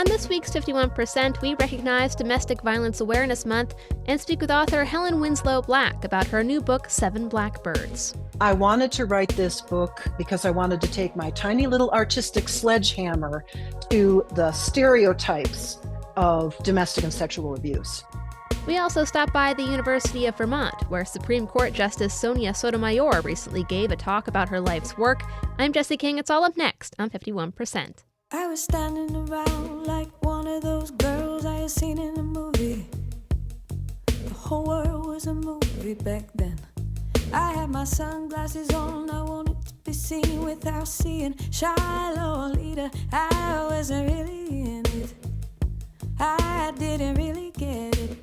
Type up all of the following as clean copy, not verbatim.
On this week's 51%, we recognize Domestic Violence Awareness Month and speak with author Helen Winslow Black about her new book, Seven Blackbirds. I wanted to write this book because I wanted to take my tiny little artistic sledgehammer to the stereotypes of domestic and sexual abuse. We also stopped by the University of Vermont, where Supreme Court Justice Sonia Sotomayor recently gave a talk about her life's work. I'm Jessie King. It's all up next on 51%. I was standing around like one of those girls I had seen in a movie. The whole world was a movie back then. I had my sunglasses on, I wanted to be seen without seeing. Shy Lolita, I wasn't really in it. I didn't really get it.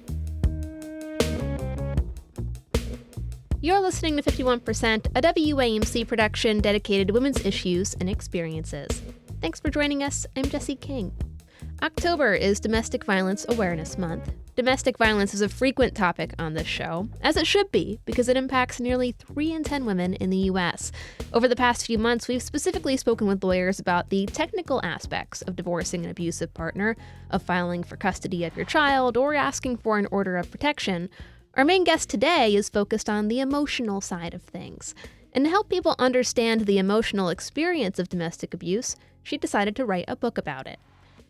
You're listening to 51%, a WAMC production dedicated to women's issues and experiences. Thanks for joining us. I'm Jessie King. October is Domestic Violence Awareness Month. Domestic violence is a frequent topic on this show, as it should be, because it impacts nearly 3 in 10 women in the U.S. Over the past few months, we've specifically spoken with lawyers about the technical aspects of divorcing an abusive partner, of filing for custody of your child, or asking for an order of protection. Our main guest today is focused on the emotional side of things. And to help people understand the emotional experience of domestic abuse, she decided to write a book about it.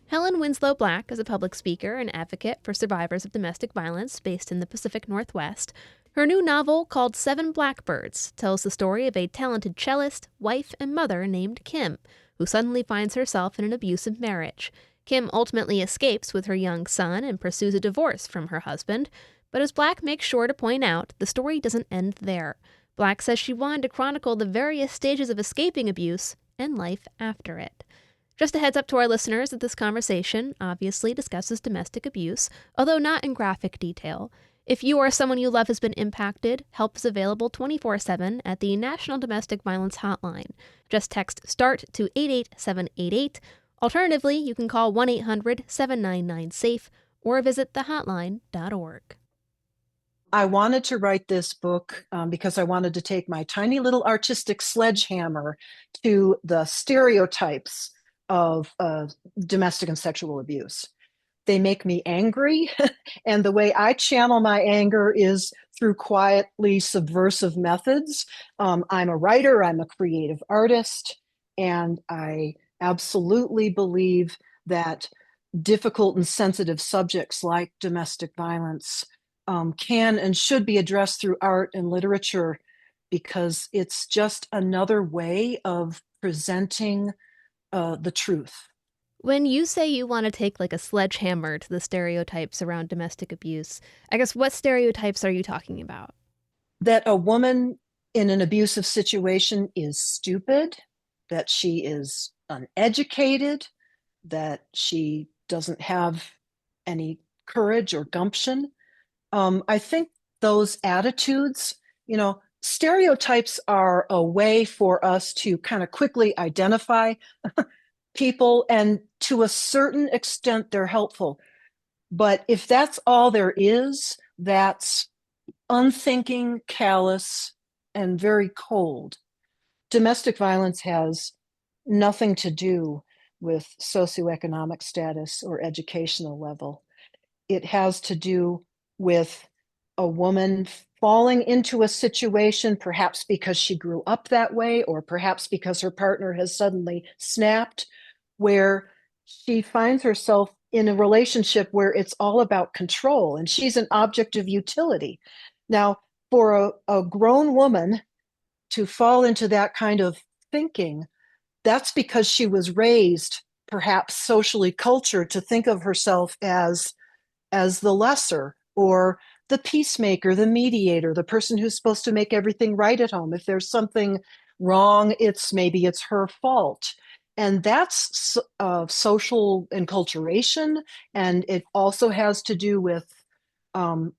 Helen Winslow Black is a public speaker and advocate for survivors of domestic violence based in the Pacific Northwest. Her new novel, called Seven Blackbirds, tells the story of a talented cellist, wife, and mother named Kim, who suddenly finds herself in an abusive marriage. Kim ultimately escapes with her young son and pursues a divorce from her husband, but as Black makes sure to point out, the story doesn't end there. Black says she wanted to chronicle the various stages of escaping abuse and life after it. Just a heads up to our listeners that this conversation obviously discusses domestic abuse, although not in graphic detail. If you or someone you love has been impacted, help is available 24/7 at the National Domestic Violence Hotline. Just text START to 88788. Alternatively, you can call 1-800-799-SAFE or visit thehotline.org. I wanted to write this book because I wanted to take my tiny little artistic sledgehammer to the stereotypes of domestic and sexual abuse. They make me angry, and the way I channel my anger is through quietly subversive methods. I'm a writer, I'm a creative artist, and I absolutely believe that difficult and sensitive subjects like domestic violence can and should be addressed through art and literature, because it's just another way of presenting the truth. When you say you want to take like a sledgehammer to the stereotypes around domestic abuse, I guess what stereotypes are you talking about? That a woman in an abusive situation is stupid, that she is uneducated, that she doesn't have any courage or gumption. I think those attitudes, stereotypes are a way for us to kind of quickly identify people, and to a certain extent, they're helpful. But if that's all there is, that's unthinking, callous, and very cold. Domestic violence has nothing to do with socioeconomic status or educational level. It has to do with a woman falling into a situation, perhaps because she grew up that way, or perhaps because her partner has suddenly snapped, where she finds herself in a relationship where it's all about control, and she's an object of utility. Now, for a grown woman to fall into that kind of thinking, that's because she was raised, perhaps socially cultured, to think of herself as the lesser, or the peacemaker, the mediator, the person who's supposed to make everything right at home. If there's something wrong, maybe it's her fault. And that's social enculturation, and it also has to do with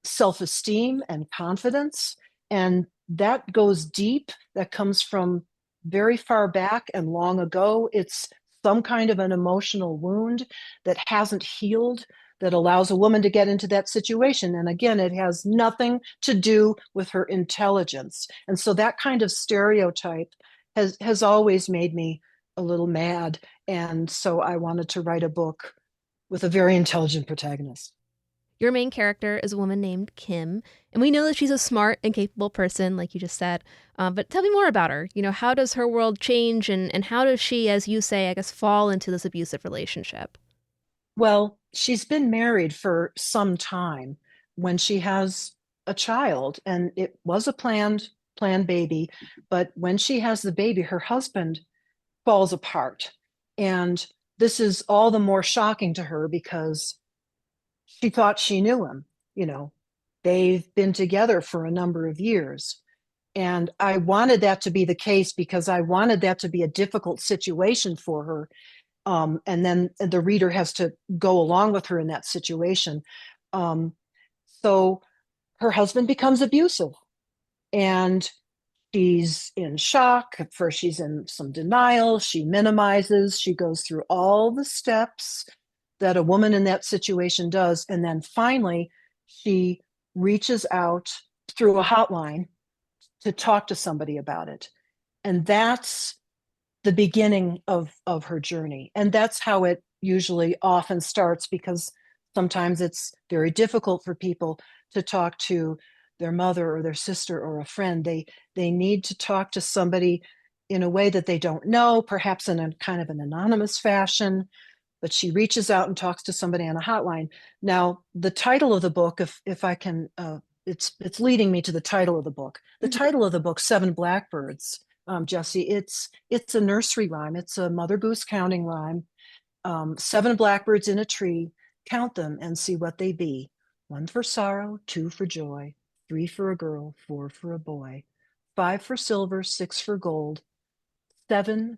self-esteem and confidence, and that goes deep. That comes from very far back and long ago. It's some kind of an emotional wound that hasn't healed, that allows a woman to get into that situation. And again, it has nothing to do with her intelligence. And so that kind of stereotype has always made me a little mad. And so I wanted to write a book with a very intelligent protagonist. Your main character is a woman named Kim, and we know that she's a smart and capable person, like you just said. But tell me more about her. How does her world change, and how does she, as you say, I guess, fall into this abusive relationship? Well, she's been married for some time when she has a child, and it was a planned baby. But when she has the baby, her husband falls apart. And this is all the more shocking to her because she thought she knew him. They've been together for a number of years. And I wanted that to be the case because I wanted that to be a difficult situation for her. And then the reader has to go along with her in that situation. So her husband becomes abusive, and she's in shock. At first, she's in some denial. She minimizes. She goes through all the steps that a woman in that situation does. And then finally, she reaches out through a hotline to talk to somebody about it. And that's the beginning of her journey. And that's how it usually often starts, because sometimes it's very difficult for people to talk to their mother or their sister or a friend. They need to talk to somebody in a way that they don't know, perhaps in a kind of an anonymous fashion. But she reaches out and talks to somebody on a hotline. Now, the title of the book, if I can, it's leading me to the title of the book. The title of the book, Seven Blackbirds, Jesse, it's a nursery rhyme. It's a Mother Goose counting rhyme. 7 blackbirds in a tree, count them and see what they be. 1 for sorrow, 2 for joy, 3 for a girl, 4 for a boy, 5 for silver, 6 for gold, 7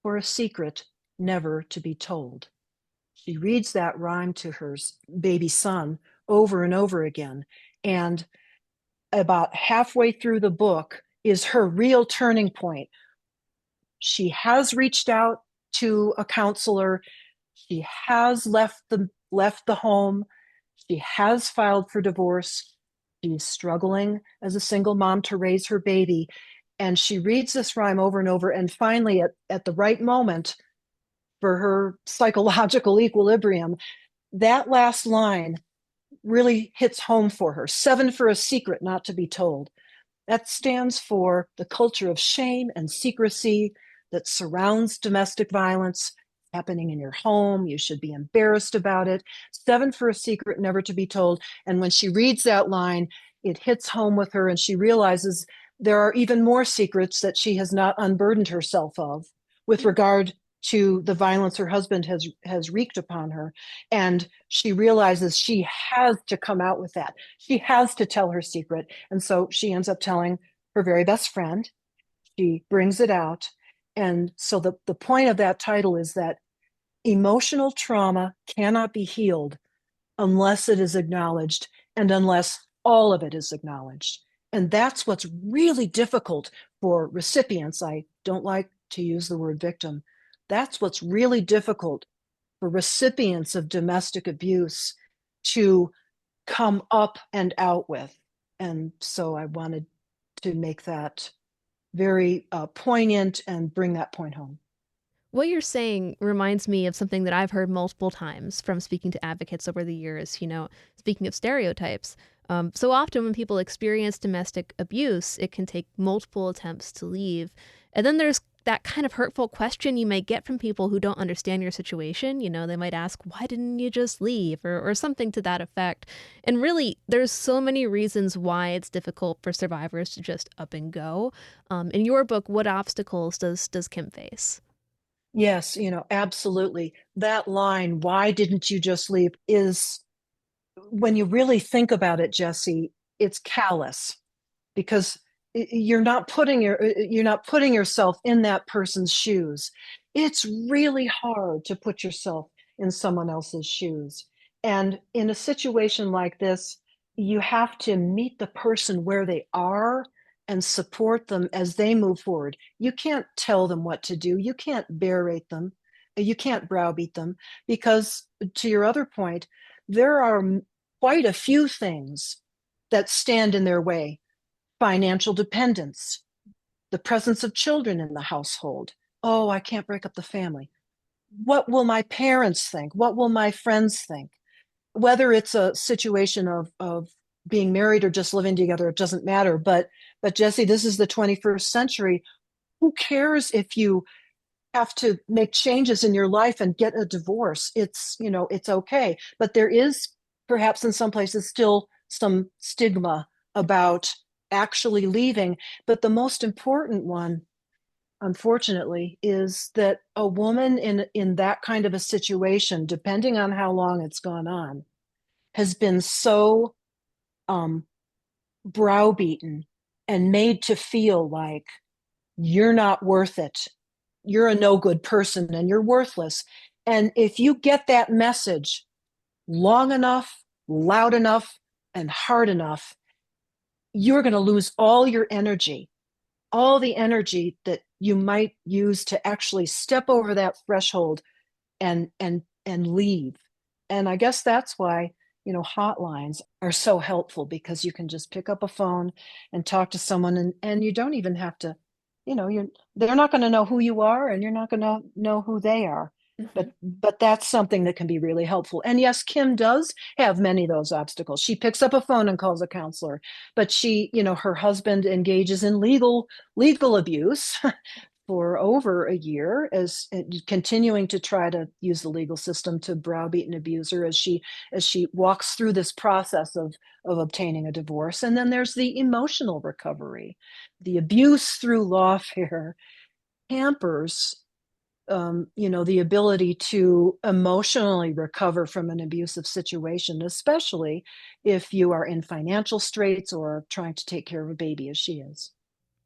for a secret never to be told. She reads that rhyme to her baby son over and over again. And about halfway through the book is her real turning point. She has reached out to a counselor. She has left the home. She has filed for divorce. She's struggling as a single mom to raise her baby. And she reads this rhyme over and over. And finally, at the right moment, for her psychological equilibrium, that last line really hits home for her. 7 for a secret not to be told. That stands for the culture of shame and secrecy that surrounds domestic violence happening in your home. You should be embarrassed about it. 7 for a secret never to be told. And when she reads that line, it hits home with her, and she realizes there are even more secrets that she has not unburdened herself of with regard to the violence her husband has wreaked upon her. And she realizes she has to come out with that. She has to tell her secret. And so she ends up telling her very best friend. She brings it out. And so the point of that title is that emotional trauma cannot be healed unless it is acknowledged and unless all of it is acknowledged. And that's what's really difficult for recipients. I don't like to use the word victim. That's what's really difficult for recipients of domestic abuse to come up and out with. And so I wanted to make that very poignant and bring that point home. What you're saying reminds me of something that I've heard multiple times from speaking to advocates over the years, speaking of stereotypes. So often when people experience domestic abuse, it can take multiple attempts to leave. And then there's that kind of hurtful question you may get from people who don't understand your situation. They might ask, why didn't you just leave? Or something to that effect. And really, there's so many reasons why it's difficult for survivors to just up and go. In your book, what obstacles does Kim face? Yes, absolutely. That line, why didn't you just leave, is, when you really think about it, Jesse, it's callous, because you're not putting yourself in that person's shoes. It's really hard to put yourself in someone else's shoes. And in a situation like this, you have to meet the person where they are and support them as they move forward. You can't tell them what to do. You can't berate them. You can't browbeat them, because, to your other point, there are quite a few things that stand in their way. Financial dependence, the presence of children in the household. Oh, I can't break up the family. what will my parents think? What will my friends think? Whether it's a situation of being married or just living together, it doesn't matter. But Jesse, this is the 21st century. Who cares if you have to make changes in your life and get a divorce? It's okay. But there is perhaps in some places still some stigma about actually leaving. But the most important one, unfortunately, is that a woman in that kind of a situation, depending on how long it's gone on, has been so um, browbeaten and made to feel like you're not worth it. You're a no good person and you're worthless. And if you get that message long enough, loud enough, and hard enough, you're going to lose all the energy that you might use to actually step over that threshold and leave. And I guess that's why, hotlines are so helpful, because you can just pick up a phone and talk to someone, and you don't even have to, they're not going to know who you are, and you're not going to know who they are. But that's something that can be really helpful. And yes, Kim does have many of those obstacles. She picks up a phone and calls a counselor, but her husband engages in legal abuse for over a year, as continuing to try to use the legal system to browbeat an abuser as she walks through this process of obtaining a divorce. And then there's the emotional recovery. The abuse through lawfare hampers the ability to emotionally recover from an abusive situation, especially if you are in financial straits or trying to take care of a baby, as she is.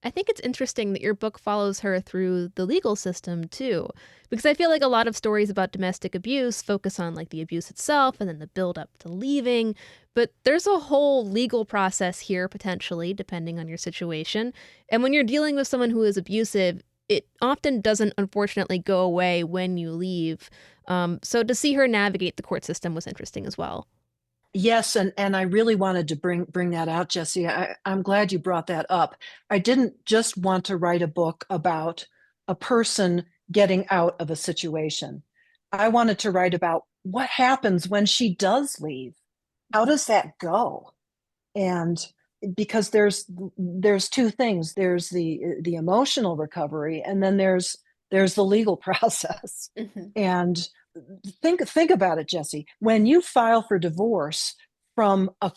I think it's interesting that your book follows her through the legal system too, because I feel like a lot of stories about domestic abuse focus on like the abuse itself and then the build up to leaving, but there's a whole legal process here potentially depending on your situation. And when you're dealing with someone who is abusive, it often doesn't unfortunately go away when you leave. So to see her navigate the court system was interesting as well. Yes, and I really wanted to bring that out, Jesse. I'm glad you brought that up. I didn't just want to write a book about a person getting out of a situation. I wanted to write about what happens when she does leave. How does that go? And because there's two things. There's the emotional recovery, and then there's the legal process. And think about it, Jesse. When you file for divorce from a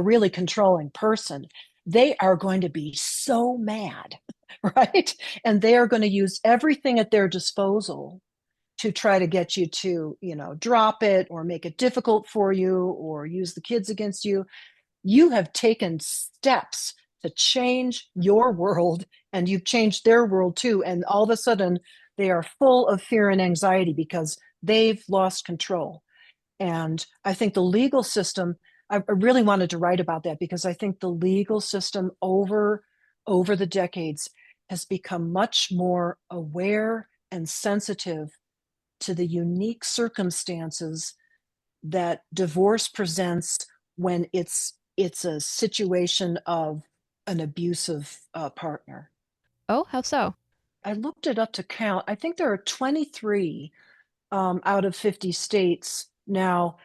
really controlling person, they are going to be so mad, right? And they are going to use everything at their disposal to try to get you to, drop it or make it difficult for you or use the kids against you. You have taken steps to change your world, and you've changed their world too. And all of a sudden, they are full of fear and anxiety because they've lost control. And I think the legal system, I really wanted to write about that because I think the legal system over the decades has become much more aware and sensitive to the unique circumstances that divorce presents when it's a situation of an abusive partner. Oh, how so? I looked it up to count. I think there are 23 out of 50 states now.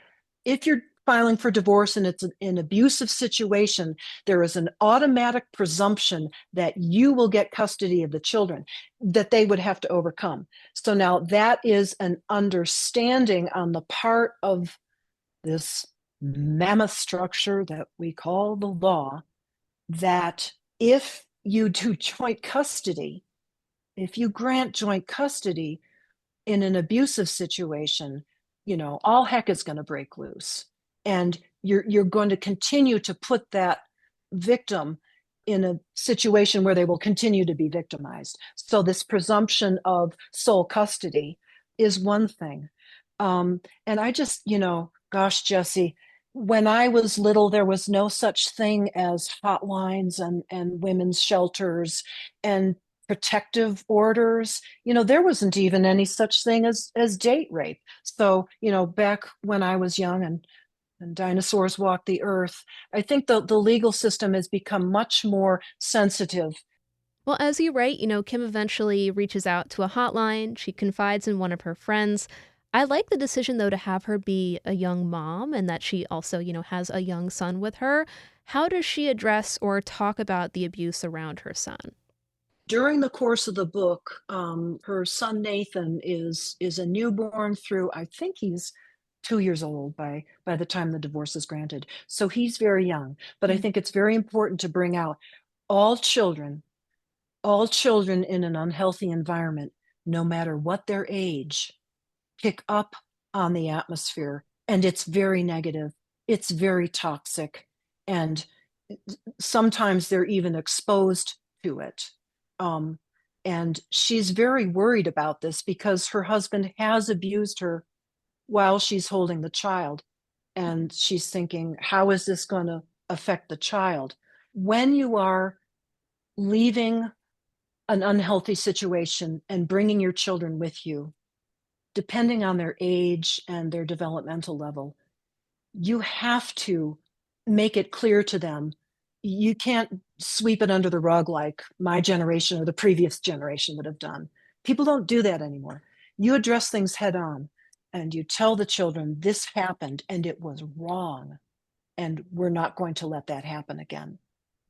If you're filing for divorce and it's an abusive situation, there is an automatic presumption that you will get custody of the children that they would have to overcome. So now that is an understanding on the part of this mammoth structure that we call the law, that if you do joint custody, if you grant joint custody in an abusive situation, all heck is going to break loose. And you're going to continue to put that victim in a situation where they will continue to be victimized. So this presumption of sole custody is one thing. And I just, gosh, Jesse, when I was little, there was no such thing as hotlines and women's shelters and protective orders. There wasn't even any such thing as date rape. So, back when I was young and dinosaurs walked the earth, I think the legal system has become much more sensitive. Well, as you write, Kim eventually reaches out to a hotline. She confides in one of her friends. I like the decision, though, to have her be a young mom and that she also, has a young son with her. How does she address or talk about the abuse around her son? During the course of the book, her son Nathan is a newborn through, I think he's 2 years old by the time the divorce is granted. So he's very young. But I think it's very important to bring out all children, all children in an unhealthy environment, no matter what their age, pick up on the atmosphere. And it's very negative. It's very toxic. And sometimes they're even exposed to it. And she's very worried about this because her husband has abused her while she's holding the child. And she's thinking, how is this going to affect the child? When you are leaving an unhealthy situation and bringing your children with you, depending on their age and their developmental level, you have to make it clear to them. You can't sweep it under the rug like my generation or the previous generation would have done. People don't do that anymore. You address things head on and you tell the children this happened and it was wrong. And we're not going to let that happen again.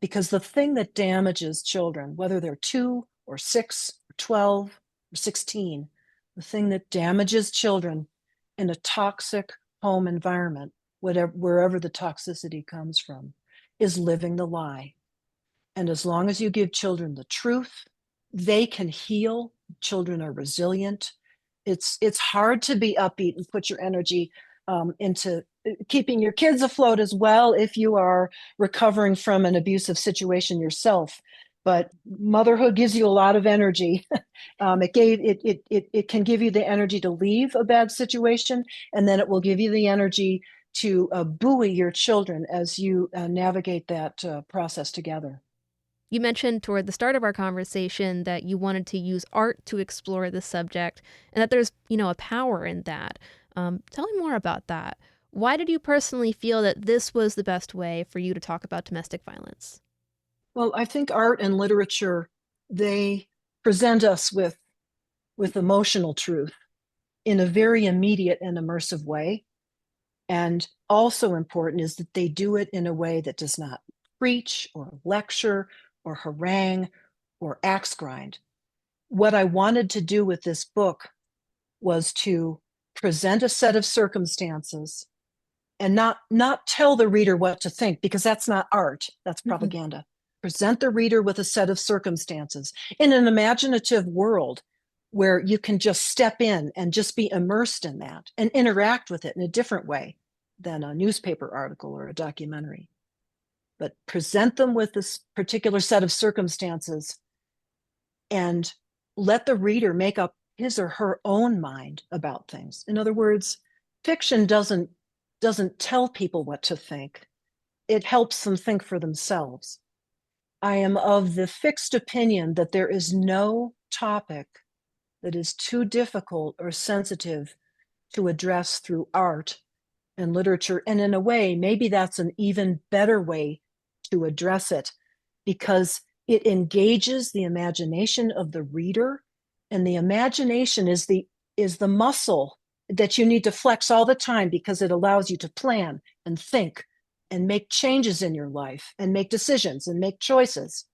Because the thing that damages children, whether they're 2 or 6 or 12 or 16, the thing that damages children in a toxic home environment, wherever the toxicity comes from, is living the lie. And as long as you give children the truth, they can heal. Children are resilient. It's hard to be upbeat and put your energy into keeping your kids afloat as well if you are recovering from an abusive situation yourself. But motherhood gives you a lot of energy. It can give you the energy to leave a bad situation, and then it will give you the energy to buoy your children as you navigate that process together. You mentioned toward the start of our conversation that you wanted to use art to explore the subject and that there's, a power in that. Tell me more about that. Why did you personally feel that this was the best way for you to talk about domestic violence? Well, I think art and literature, they present us with emotional truth in a very immediate and immersive way. And also important is that they do it in a way that does not preach or lecture or harangue or axe grind. What I wanted to do with this book was to present a set of circumstances and not tell the reader what to think, because that's not art, that's propaganda. Present the reader with a set of circumstances in an imaginative world where you can just step in and just be immersed in that and interact with it in a different way than a newspaper article or a documentary. But present them with this particular set of circumstances and let the reader make up his or her own mind about things. In other words, fiction doesn't tell people what to think. It helps them think for themselves. I am of the fixed opinion that there is no topic that is too difficult or sensitive to address through art and literature. And in a way, maybe that's an even better way to address it, because it engages the imagination of the reader. And the imagination is the muscle that you need to flex all the time, because it allows you to plan and think and make changes in your life and make decisions and make choices.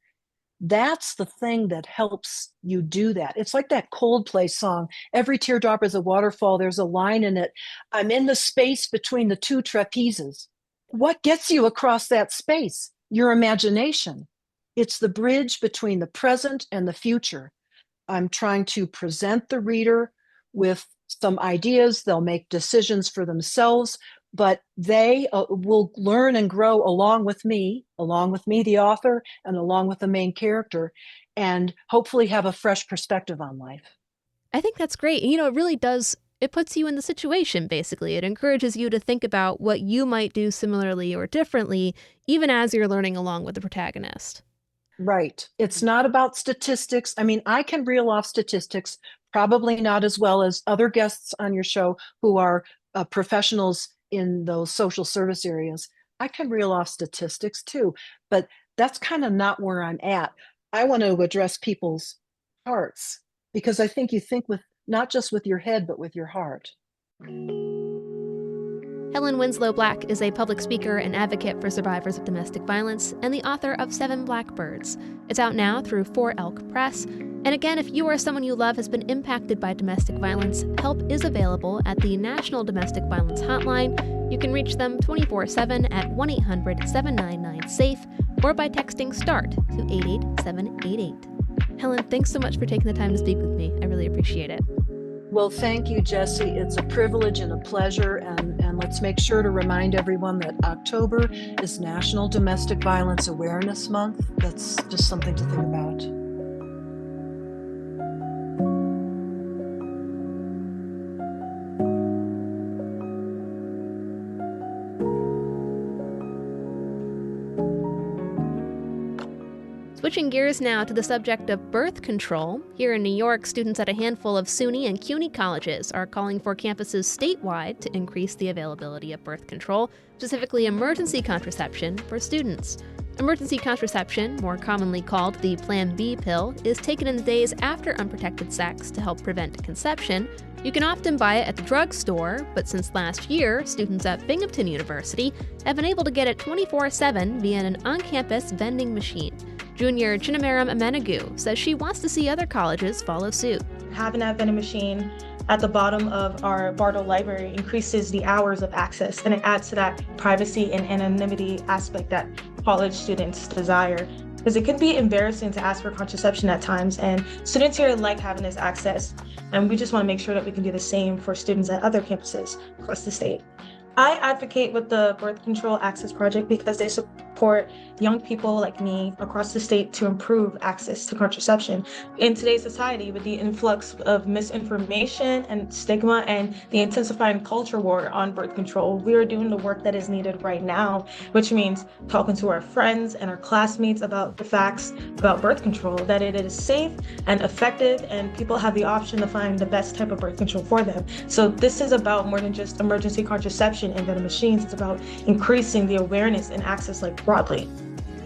That's the thing that helps you do that. It's like that Coldplay song, Every Teardrop is a Waterfall. There's a line in it, I'm in the space between the two trapezes. What gets you across that space? Your imagination. It's the bridge between the present and the future. I'm trying to present the reader with some ideas. They'll make decisions for themselves, but they will learn and grow along with me, the author, and along with the main character, and hopefully have a fresh perspective on life. I think that's great. It really does. It puts you in the situation, basically. It encourages you to think about what you might do similarly or differently, even as you're learning along with the protagonist. Right. It's not about statistics. I mean, I can reel off statistics, probably not as well as other guests on your show who are professionals in those social service areas. I can reel off statistics too, but that's kind of not where I'm at. I want to address people's hearts, because I think you think with not just with your head, but with your heart. Helen Winslow Black is a public speaker and advocate for survivors of domestic violence and the author of Seven Blackbirds. It's out now through 4 Elk Press. And again, if you or someone you love has been impacted by domestic violence, help is available at the National Domestic Violence Hotline. You can reach them 24/7 at 1-800-799-SAFE or by texting START to 88788. Helen, thanks so much for taking the time to speak with me. I really appreciate it. Well, thank you, Jessie. It's a privilege and a pleasure. And let's make sure to remind everyone that October is National Domestic Violence Awareness Month. That's just something to think about. Switching gears now to the subject of birth control. Here in New York, students at a handful of SUNY and CUNY colleges are calling for campuses statewide to increase the availability of birth control, specifically emergency contraception for students. Emergency contraception, more commonly called the Plan B pill, is taken in the days after unprotected sex to help prevent conception. You can often buy it at the drugstore, but since last year, students at Binghamton University have been able to get it 24/7 via an on-campus vending machine. Junior Chinamaram Amenagu says she wants to see other colleges follow suit. Having that vending machine at the bottom of our Bardo library increases the hours of access, and it adds to that privacy and anonymity aspect that college students desire. Because it can be embarrassing to ask for contraception at times, and students here like having this access, and we just want to make sure that we can do the same for students at other campuses across the state. I advocate with the Birth Control Access Project because they support young people like me across the state to improve access to contraception. In today's society, with the influx of misinformation and stigma and the intensifying culture war on birth control, we are doing the work that is needed right now, which means talking to our friends and our classmates about the facts about birth control, that it is safe and effective, and people have the option to find the best type of birth control for them. So this is about more than just emergency contraception and vending machines. It's about increasing the awareness and access broadly.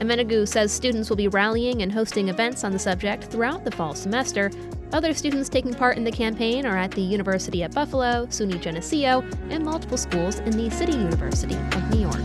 Amenagu says students will be rallying and hosting events on the subject throughout the fall semester. Other students taking part in the campaign are at the University at Buffalo, SUNY Geneseo, and multiple schools in the City University of New York.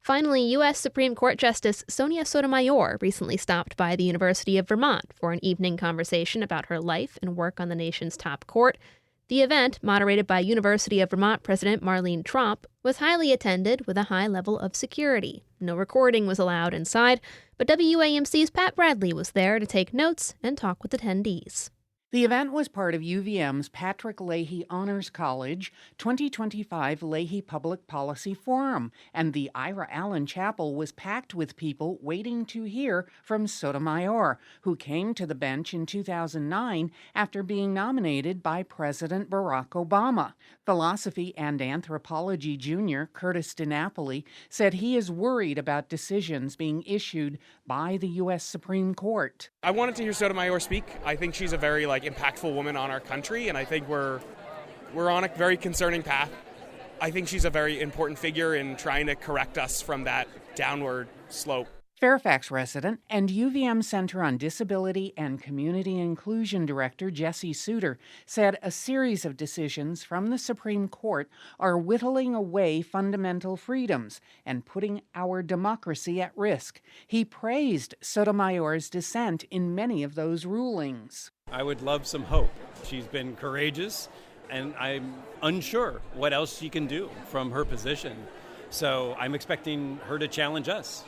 Finally, U.S. Supreme Court Justice Sonia Sotomayor recently stopped by the University of Vermont for an evening conversation about her life and work on the nation's top court. The event, moderated by University of Vermont President Marlene Tromp, was highly attended with a high level of security. No recording was allowed inside, but WAMC's Pat Bradley was there to take notes and talk with attendees. The event was part of UVM's Patrick Leahy Honors College 2025 Leahy Public Policy Forum, and the Ira Allen Chapel was packed with people waiting to hear from Sotomayor, who came to the bench in 2009 after being nominated by President Barack Obama. Philosophy and anthropology junior Curtis DiNapoli said he is worried about decisions being issued by the U.S. Supreme Court. I wanted to hear Sotomayor speak. I think she's a very impactful woman on our country, and I think we're on a very concerning path. I think she's a very important figure in trying to correct us from that downward slope. Fairfax resident and UVM Center on Disability and Community Inclusion Director Jesse Suter said a series of decisions from the Supreme Court are whittling away fundamental freedoms and putting our democracy at risk. He praised Sotomayor's dissent in many of those rulings. I would love some hope. She's been courageous, and I'm unsure what else she can do from her position. So I'm expecting her to challenge us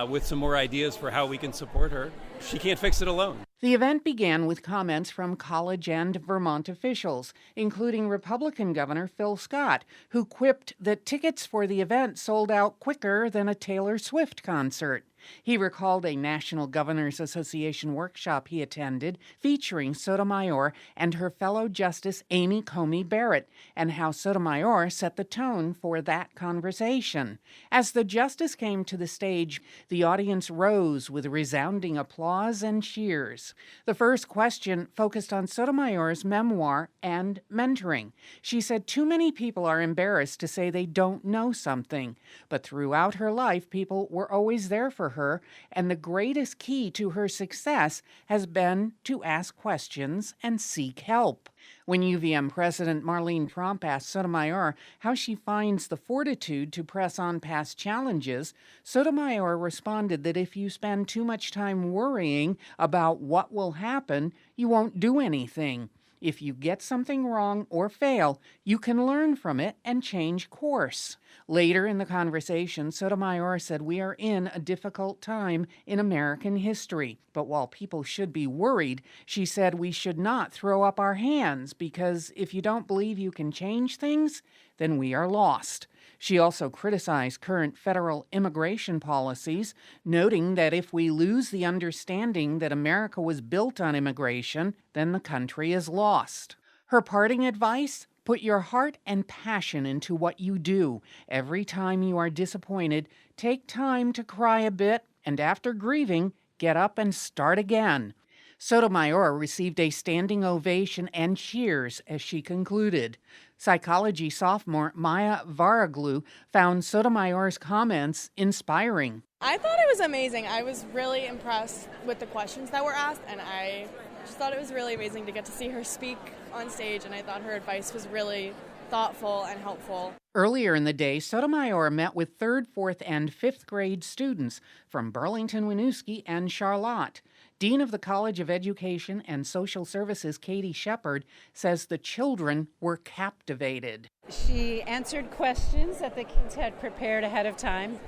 with some more ideas for how we can support her she can't fix it alone. The event began with comments from college and Vermont officials, including Republican Governor Phil Scott, who quipped that tickets for the event sold out quicker than a Taylor Swift concert. He recalled a National Governors Association workshop he attended featuring Sotomayor and her fellow Justice Amy Coney Barrett, and how Sotomayor set the tone for that conversation. As the justice came to the stage, the audience rose with resounding applause and cheers. The first question focused on Sotomayor's memoir and mentoring. She said too many people are embarrassed to say they don't know something, but throughout her life, people were always there for her, and the greatest key to her success has been to ask questions and seek help. When UVM President Marlene Tromp asked Sotomayor how she finds the fortitude to press on past challenges, Sotomayor responded that if you spend too much time worrying about what will happen, you won't do anything. If you get something wrong or fail, you can learn from it and change course. Later in the conversation, Sotomayor said we are in a difficult time in American history. But while people should be worried, she said we should not throw up our hands, because if you don't believe you can change things, then we are lost. She also criticized current federal immigration policies, noting that if we lose the understanding that America was built on immigration, then the country is lost. Her parting advice? Put your heart and passion into what you do. Every time you are disappointed, take time to cry a bit, and after grieving, get up and start again. Sotomayor received a standing ovation and cheers as she concluded. Psychology sophomore Maya Varaglu found Sotomayor's comments inspiring. I thought it was amazing. I was really impressed with the questions that were asked, and I just thought it was really amazing to get to see her speak on stage, and I thought her advice was really thoughtful and helpful. Earlier in the day, Sotomayor met with 3rd, 4th, and 5th grade students from Burlington, Winooski, and Charlotte. Dean of the College of Education and Social Services, Katie Shepard, says the children were captivated. She answered questions that the kids had prepared ahead of time,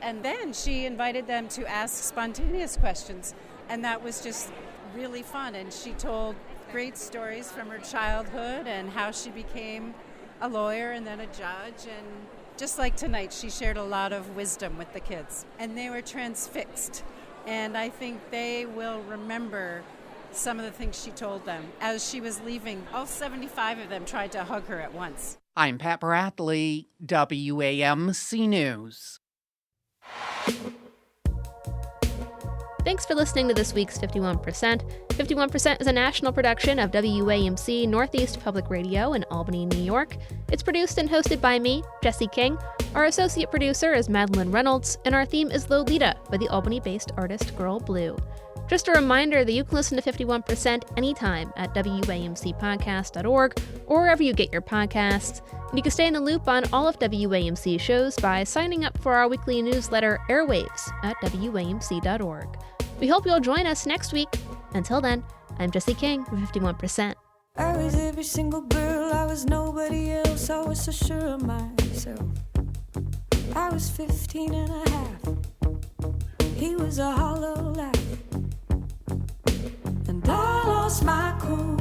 and then she invited them to ask spontaneous questions, and that was just really fun. And she told great stories from her childhood and how she became a lawyer and then a judge, and just like tonight, she shared a lot of wisdom with the kids, and they were transfixed. And I think they will remember some of the things she told them. As she was leaving, all 75 of them tried to hug her at once. I'm Pat Bradley, WAMC News. Thanks for listening to this week's 51%. 51% is a national production of WAMC Northeast Public Radio in Albany, New York. It's produced and hosted by me, Jesse King. Our associate producer is Madeline Reynolds, and our theme is Lolita by the Albany-based artist Girl Blue. Just a reminder that you can listen to 51% anytime at WAMCpodcast.org or wherever you get your podcasts. And you can stay in the loop on all of WAMC's shows by signing up for our weekly newsletter, Airwaves, at WAMC.org. We hope you'll join us next week. Until then, I'm Jesse King for 51%. I was every single girl, I was nobody else, I was so sure of myself. I was 15 and a half, he was a hollow laugh, and I lost my cool.